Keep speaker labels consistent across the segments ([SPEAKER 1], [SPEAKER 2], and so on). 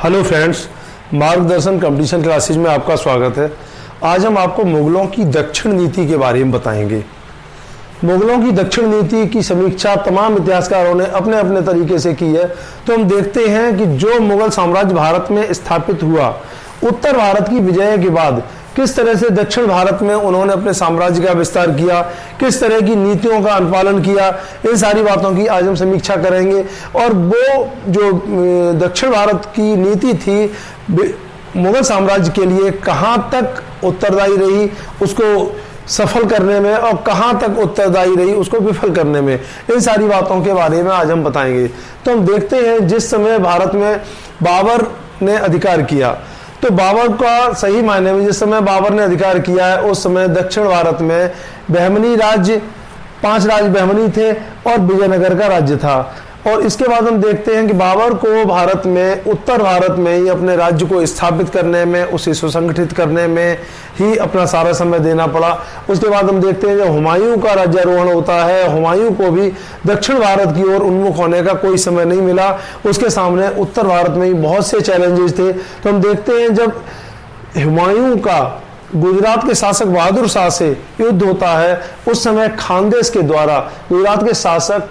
[SPEAKER 1] Hello friends, मार्गदर्शन competition classes में आपका स्वागत है। आज हम आपको मुगलों की दक्षिण नीति के बारे में बताएंगे। मुगलों की दक्षिण नीति की समीक्षा तमाम इतिहासकारों ने अपने अपने तरीके से की है। तो हम देखते हैं कि जो मुगल साम्राज्य भारत में स्थापित हुआ, उत्तर भारत की विजय के बाद किस तरह से दक्षिण भारत में उन्होंने अपने साम्राज्य का विस्तार किया, किस तरह की नीतियों का अनुपालन किया, इन सारी बातों की आज हम समीक्षा करेंगे। और वो जो दक्षिण भारत की नीति थी मुगल साम्राज्य के लिए कहाँ तक उत्तरदायी रही उसको सफल करने में, और कहाँ तक उत्तरदायी रही उसको विफल करने में, इन सारी बातों के बारे में आज हम बताएंगे। तो हम देखते हैं जिस समय भारत में बाबर ने अधिकार किया, तो बाबर का सही मायने में जिस समय बाबर ने अधिकार किया है उस समय दक्षिण भारत में बहमनी राज्य, 5 राज्य बहमनी थे और विजयनगर का राज्य था। और इसके बाद हम देखते हैं कि बाबर को भारत में, उत्तर भारत में ही अपने राज्य को स्थापित करने में, उसे सुसंगठित करने में ही अपना सारा समय देना पड़ा। उसके बाद हम देखते हैं जब हुमायूं का राज्यारोहण होता है, हुमायूं को भी दक्षिण भारत की ओर उन्मुख होने का कोई समय नहीं मिला। उसके सामने उत्तर भारत में ही बहुत से चैलेंजेस थे। तो हम देखते हैं जब हुमायूं का गुजरात के शासक बहादुर शाह से युद्ध होता है, उस समय खानदेश के द्वारा गुजरात के शासक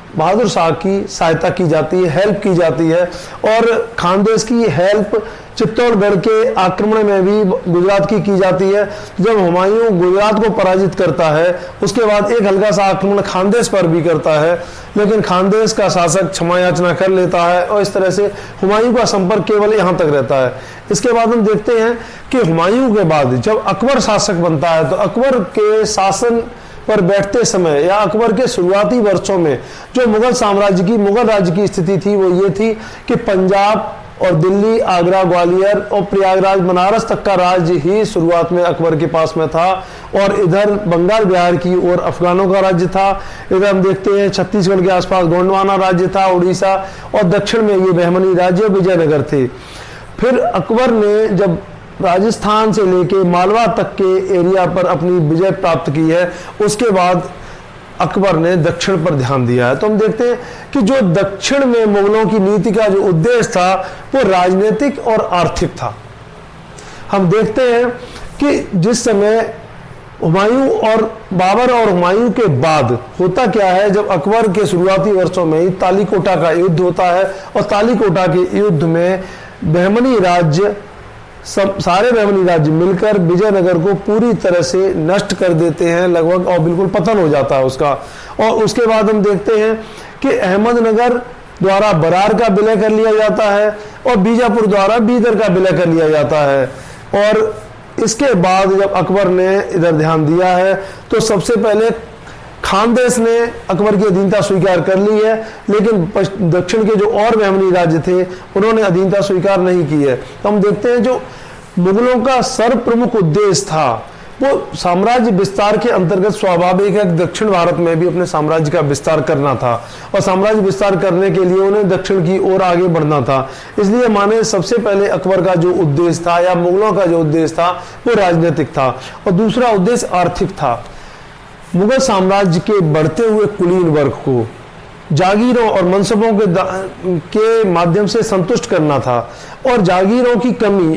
[SPEAKER 1] बहादुर शाह की सहायता की जाती है, हेल्प की जाती है। और खानदेश की हेल्प चित्तौड़गढ़ के आक्रमण में भी गुजरात की जाती है। जब हुमायूं गुजरात को पराजित करता है, उसके बाद एक हल्का सा आक्रमण खानदेश पर भी करता है, लेकिन खानदेश का शासक क्षमा याचना कर लेता है और इस तरह से हुमायूं का संपर्क केवल यहाँ तक रहता है। इसके बाद हम देखते हैं कि हुमायूं के बाद जब अकबर शासक बनता है, तो अकबर के शासन पर बैठते समय या अकबर के शुरुआती वर्षों में जो मुगल साम्राज्य की, मुगल राज्य की स्थिति थी वो ये थी कि पंजाब और दिल्ली, आगरा, ग्वालियर और प्रयागराज, बनारस तक का राज्य ही शुरुआत में अकबर के पास में था। और इधर बंगाल बिहार की ओर अफगानों का राज्य था। इधर हम देखते हैं छत्तीसगढ़ के आसपास गोंडवाना राज्य था, उड़ीसा, और दक्षिण में ये बहमनी राज्य विजयनगर थे। फिर अकबर ने जब राजस्थान से लेके मालवा तक के एरिया पर अपनी विजय प्राप्त की है, उसके बाद अकबर ने दक्षिण पर ध्यान दिया है। तो हम देखते हैं कि जो दक्षिण में मुगलों की नीति का जो उद्देश्य था वो राजनीतिक और आर्थिक था। हम देखते हैं कि जिस समय हुमायूं और बाबर और हुमायूं के बाद होता क्या है, जब अकबर के शुरुआती वर्षों में ही तालीकोटा का युद्ध होता है, और तालीकोटा के युद्ध में बहमनी राज्य, सारे बहमनी राज्य मिलकर विजयनगर को पूरी तरह से नष्ट कर देते हैं लगभग, और बिल्कुल पतन हो जाता है उसका। और उसके बाद हम देखते हैं कि अहमदनगर द्वारा बरार का विलय कर लिया जाता है और बीजापुर द्वारा बीदर का विलय कर लिया जाता है। और इसके बाद जब अकबर ने इधर ध्यान दिया है, तो सबसे पहले खानदेश ने अकबर की अधीनता स्वीकार कर ली है, लेकिन दक्षिण के जो और बहमनी राज्य थे उन्होंने अधीनता स्वीकार नहीं की है। तो हम देखते हैं जो मुगलों का सर्व प्रमुख उद्देश्य था वो साम्राज्य विस्तार के अंतर्गत स्वाभाविक है दक्षिण भारत में भी अपने साम्राज्य का विस्तार करना था, और साम्राज्य विस्तार करने के लिए उन्हें दक्षिण की ओर आगे बढ़ना था। इसलिए माने सबसे पहले अकबर का जो उद्देश्य था या मुगलों का जो उद्देश्य था वो राजनीतिक था, और दूसरा उद्देश्य आर्थिक था। मुगल साम्राज्य के बढ़ते हुए कुलीन वर्ग को जागीरों और मनसबों के माध्यम से संतुष्ट करना था, और जागीरों की कमी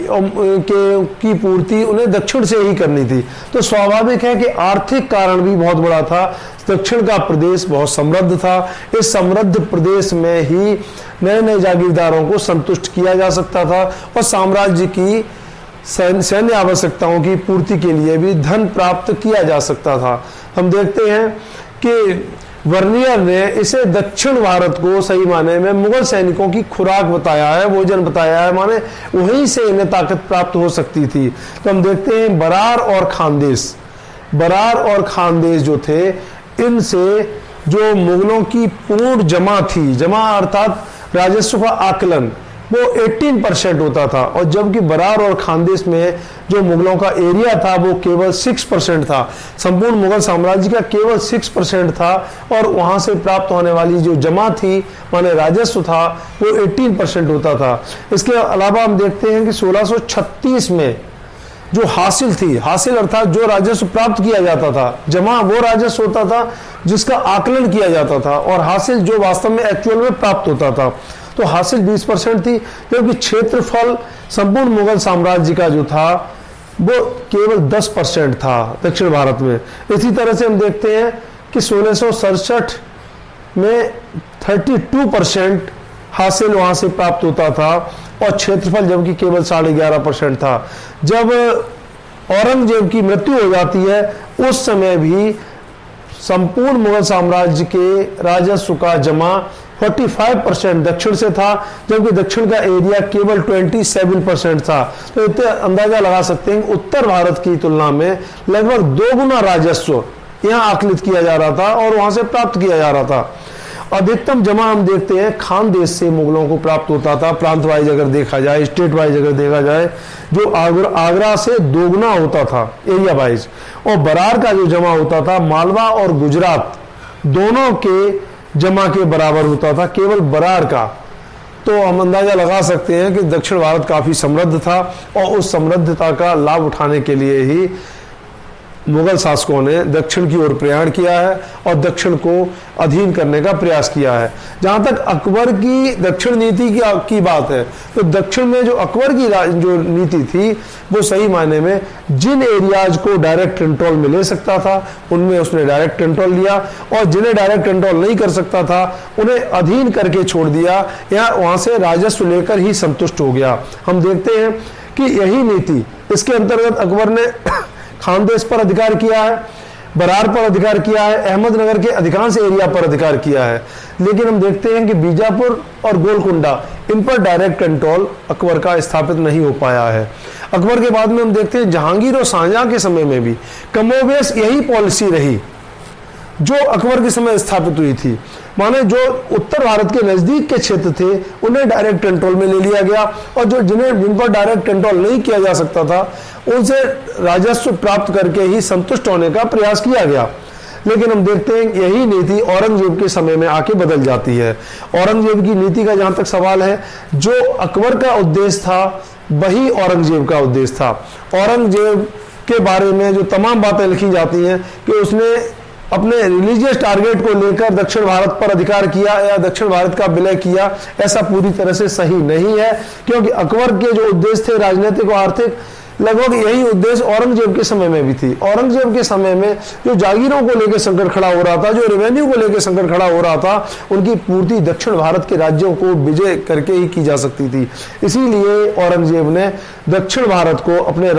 [SPEAKER 1] की पूर्ति उन्हें दक्षिण से ही करनी थी। तो स्वाभाविक है कि आर्थिक कारण भी बहुत बड़ा था। दक्षिण का प्रदेश बहुत समृद्ध था, इस समृद्ध प्रदेश में ही नए नए जागीरदारों को संतुष्ट किया जा सकता था, और साम्राज्य की सैन्य आवश्यकताओं की पूर्ति के लिए भी धन प्राप्त किया जा सकता था। हम देखते हैं कि वर्नियर ने इसे दक्षिण भारत को सही माने में मुगल सैनिकों की खुराक बताया है, भोजन बताया है, माने वहीं से इन्हें ताकत प्राप्त हो सकती थी। तो हम देखते हैं बरार और खानदेश जो थे, इनसे जो मुगलों की पूर्ण जमा थी, जमा अर्थात राजस्व का आकलन, वो 18% होता था, और जबकि बरार और खानदेश में जो मुगलों का एरिया था वो केवल 6% था। संपूर्ण मुगल साम्राज्य का केवल 6% था, और वहां से प्राप्त होने वाली जो जमा थी माने राजस्व था वो 18% होता था। इसके अलावा हम देखते हैं कि 1636 में जो हासिल थी, हासिल अर्थात जो राजस्व प्राप्त किया जाता था, जमा वो राजस्व होता था जिसका आकलन किया जाता था, और हासिल जो वास्तव में एक्चुअल में प्राप्त होता था। तो हासिल 20% थी, क्योंकि क्षेत्रफल संपूर्ण मुगल साम्राज्य का जो था वो केवल 10% था दक्षिण भारत में। इसी तरह से हम देखते हैं कि 1667 में 32% हासिल वहां से प्राप्त होता था और क्षेत्रफल जबकि केवल 11.5% था। जब औरंगजेब की मृत्यु हो जाती है उस समय भी संपूर्ण मुगल साम्राज्य के राजस्व का जमा 45% दक्षिण से था, जबकि दक्षिण का एरिया केवल 27% था। तो इतने अंदाजा लगा सकते हैं उत्तर भारत की तुलना में लगभग 2 गुना राजस्व यहां आकलित किया जा रहा था और वहां से प्राप्त किया जा रहा था। अधिकतम जमा हम देखते हैं खान देश से मुगलों को प्राप्त होता था, प्रांत वाइज अगर देखा जाए, स्टेट वाइज अगर देखा जाए, जो आगरा से 2 गुना होता था एरिया वाइज। और बरार का जो जमा होता था मालवा और गुजरात दोनों के जमा के बराबर होता था, केवल बरार का। तो हम अंदाजा लगा सकते हैं कि दक्षिण भारत काफी समृद्ध था और उस समृद्धता का लाभ उठाने के लिए ही मुगल शासकों ने दक्षिण की ओर प्रयाण किया है और दक्षिण को अधीन करने का प्रयास किया है। जहां तक अकबर की दक्षिण नीति की बात है, तो दक्षिण में जो अकबर की जो नीति थी वो सही मायने में जिन एरियाज को डायरेक्ट कंट्रोल में ले सकता था उनमें उसने डायरेक्ट कंट्रोल लिया और जिन्हें डायरेक्ट कंट्रोल नहीं कर सकता था उन्हें अधीन करके छोड़ दिया या वहां से राजस्व लेकर ही संतुष्ट हो गया। हम देखते हैं कि यही नीति, इसके अंतर्गत अकबर ने खानदेश पर अधिकार किया है, बरार पर अधिकार किया है, अहमदनगर के अधिकांश एरिया पर अधिकार किया है, लेकिन हम देखते हैं कि बीजापुर और गोलकुंडा इन पर डायरेक्ट कंट्रोल अकबर का स्थापित नहीं हो पाया है। अकबर के बाद में हम देखते हैं जहांगीर और शाहजहां के समय में भी कमोबेश यही पॉलिसी रही जो अकबर के समय स्थापित हुई थी। माने जो उत्तर भारत के नजदीक के क्षेत्र थे उन्हें डायरेक्ट कंट्रोल में ले लिया गया और जिन पर डायरेक्ट कंट्रोल नहीं किया जा सकता था उनसे राजस्व प्राप्त करके ही संतुष्ट होने का प्रयास किया गया। लेकिन हम देखते हैं यही नीति औरंगजेब के समय में आके बदल जाती है। औरंगजेब की नीति का जहां तक सवाल है, जो अकबर का उद्देश्य था वही औरंगजेब का उद्देश्य था। औरंगजेब के बारे में जो तमाम बातें लिखी जाती हैं कि उसने अपने रिलीजियस टारगेट को लेकर दक्षिण भारत पर अधिकार किया या दक्षिण भारत का विलय किया, ऐसा पूरी तरह से सही नहीं है, क्योंकि अकबर के जो उद्देश्य थे राजनीतिक और आर्थिक लगभग यही उद्देश्य औरंगजेब के समय में भी थी। औरंगजेब के समय में जो जागीरों को लेकर संकट खड़ा हो रहा था, जो रेवेन्यू को लेकर संकट खड़ा हो रहा था, उनकी पूर्ति दक्षिण भारत के राज्यों को विजय करके ही की जा सकती थी। इसीलिए औरंगजेब ने दक्षिण भारत को अपने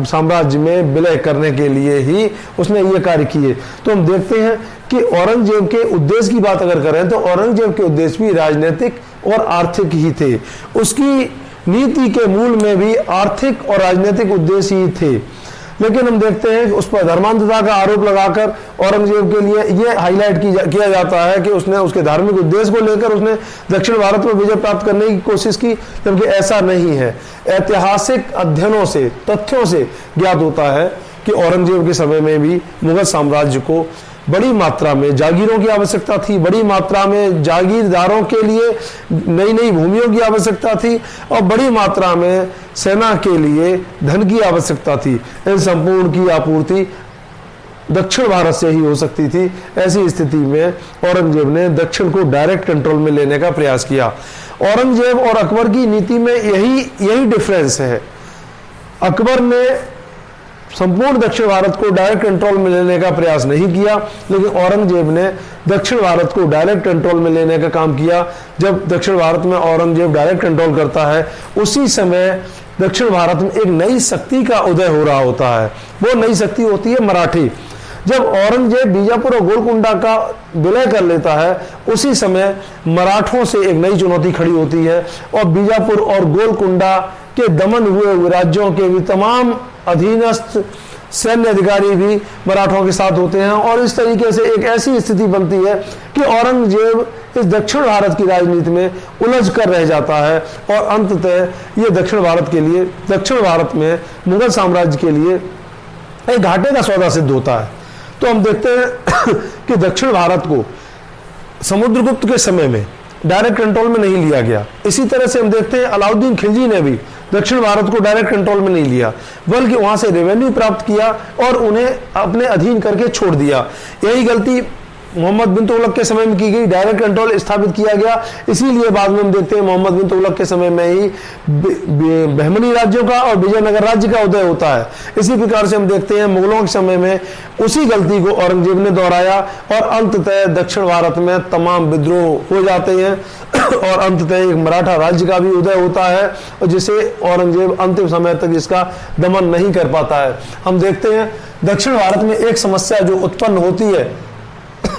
[SPEAKER 1] साम्राज्य में विलय करने के लिए ही उसने ये कार्य किए। तो हम देखते हैं कि औरंगजेब के उद्देश्य की बात अगर करें तो औरंगजेब के उद्देश्य भी राजनीतिक और आर्थिक ही थे। उसकी नीति के मूल में भी आर्थिक और राजनीतिक उद्देश्य ही थे। लेकिन हम देखते हैं कि उस पर धर्मांधता का आरोप लगाकर औरंगजेब के लिए यह हाईलाइट किया जाता है कि उसने उसके धार्मिक उद्देश्य को लेकर उसने दक्षिण भारत में विजय प्राप्त करने की कोशिश की, जबकि ऐसा नहीं है। ऐतिहासिक अध्ययनों से, तथ्यों से ज्ञात होता है कि औरंगजेब के समय में भी मुगल साम्राज्य को बड़ी मात्रा में जागीरों की आवश्यकता थी, बड़ी मात्रा में जागीरदारों के लिए नई नई भूमियों की आवश्यकता थी और बड़ी मात्रा में सेना के लिए धन की आवश्यकता थी। इन संपूर्ण की आपूर्ति दक्षिण भारत से ही हो सकती थी। ऐसी स्थिति में औरंगजेब ने दक्षिण को डायरेक्ट कंट्रोल में लेने का प्रयास किया। औरंगजेब और अकबर की नीति में यही डिफरेंस है। अकबर ने संपूर्ण दक्षिण भारत को डायरेक्ट कंट्रोल में लेने का प्रयास नहीं किया, लेकिन औरंगजेब ने दक्षिण भारत को डायरेक्ट कंट्रोल में लेने का काम किया। जब दक्षिण भारत में औरंगजेब डायरेक्ट कंट्रोल करता है उसी समय दक्षिण भारत में एक नई शक्ति का उदय हो रहा होता है। वो नई शक्ति होती है मराठी। जब औरंगजेब बीजापुर और गोलकुंडा का विलय कर लेता है उसी समय मराठों से एक नई चुनौती खड़ी होती है और बीजापुर और गोलकुंडा के दमन हुए राज्यों के भी तमाम अधीनस्थ सैन्य अधिकारी भी मराठों के साथ होते हैं और इस तरीके से एक ऐसी स्थिति बनती है कि औरंगजेब इस दक्षिण भारत की राजनीति में उलझ कर रह जाता है और अंततः ये दक्षिण भारत में मुगल साम्राज्य के लिए एक घाटे का सौदा सिद्ध होता है। तो हम देखते हैं कि दक्षिण भारत को समुद्रगुप्त के समय में डायरेक्ट कंट्रोल में नहीं लिया गया। इसी तरह से हम देखते हैं अलाउद्दीन खिलजी ने भी दक्षिण भारत को डायरेक्ट कंट्रोल में नहीं लिया, बल्कि वहां से रेवेन्यू प्राप्त किया और उन्हें अपने अधीन करके छोड़ दिया। यही गलती मोहम्मद बिन तुगलक के समय में की गई, डायरेक्ट कंट्रोल स्थापित किया गया। इसीलिए बाद में हम देखते हैं मोहम्मद बिन तुगलक के समय में ही बहमनी राज्यों का और विजयनगर राज्य का उदय होता है। इसी प्रकार से हम देखते हैं मुगलों के समय में उसी गलती को औरंगजेब ने दोहराया और अंततः दक्षिण भारत में तमाम विद्रोह हो जाते हैं और अंततः एक मराठा राज्य का भी उदय होता है और जिसे औरंगजेब अंतिम समय तक इसका दमन नहीं कर पाता है। हम देखते हैं दक्षिण भारत में एक समस्या जो उत्पन्न होती है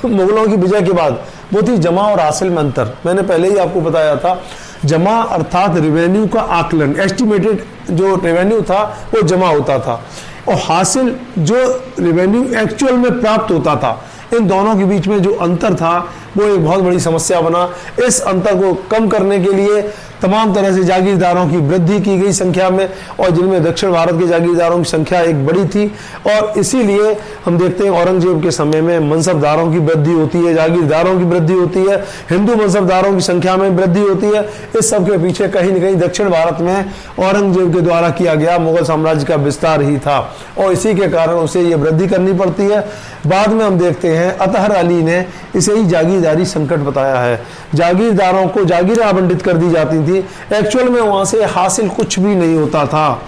[SPEAKER 1] मुगलों की विजय के बाद, वो थी जमा और हासिल में अंतर। मैंने पहले ही आपको बताया था, जमा अर्थात रेवेन्यू का आकलन, एस्टिमेटेड जो रेवेन्यू था वो जमा होता था, और हासिल जो रेवेन्यू एक्चुअल में प्राप्त होता था। इन दोनों के बीच में जो अंतर था वो एक बहुत बड़ी समस्या बना। इस अंतर को कम करने के लिए तमाम तरह से जागीरदारों की वृद्धि की गई संख्या में, और जिनमें दक्षिण भारत के जागीरदारों की संख्या एक बड़ी थी। और इसीलिए हम देखते हैं औरंगजेब के समय में मनसबदारों की वृद्धि होती है, जागीरदारों की वृद्धि होती है, हिंदू मनसबदारों की संख्या में वृद्धि होती है। इस सब के पीछे कहीं न कहीं दक्षिण भारत में औरंगजेब के द्वारा किया गया मुगल साम्राज्य का विस्तार ही था, और इसी के कारण उसे ये वृद्धि करनी पड़ती है। बाद में हम देखते हैं अतहर अली ने इसे ही जागीरदारी संकट बताया है। जागीरदारों को जागीरें आवंटित कर दी जाती थी, एक्चुअल में वहां से हासिल कुछ भी नहीं होता था,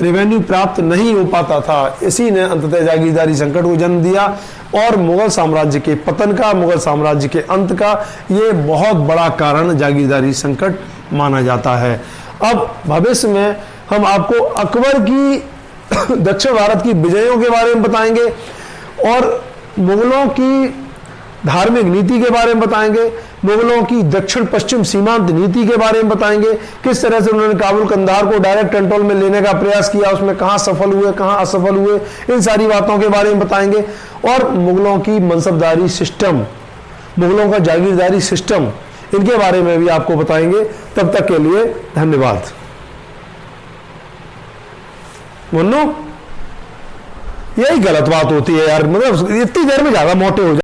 [SPEAKER 1] रेवेन्यू प्राप्त नहीं हो पाता था। इसी ने अंततः जागीरदारी संकट को जन्म दिया और मुगल साम्राज्य के पतन का, मुगल साम्राज्य के अंत का ये बहुत बड़ा कारण जागीरदारी संकट माना जाता है। अब भविष्य में हम आपको अकबर की दक्षिण भारत की विजयों के बारे में बताएंगे और मुगलों की धार्मिक नीति के बारे में बताएंगे, मुगलों की दक्षिण पश्चिम सीमांत नीति के बारे में बताएंगे, किस तरह से उन्होंने काबुल कंधार को डायरेक्ट कंट्रोल में लेने का प्रयास किया, उसमें कहां सफल हुए कहां असफल हुए, इन सारी बातों के बारे में बताएंगे। और मुगलों की मनसबदारी सिस्टम, मुगलों का जागीरदारी सिस्टम, इनके बारे में भी आपको बताएंगे। तब तक के लिए धन्यवाद। मुन्नो, यही गलत बात होती है यार, मतलब इतनी देर में ज्यादा मोटे हो जाए।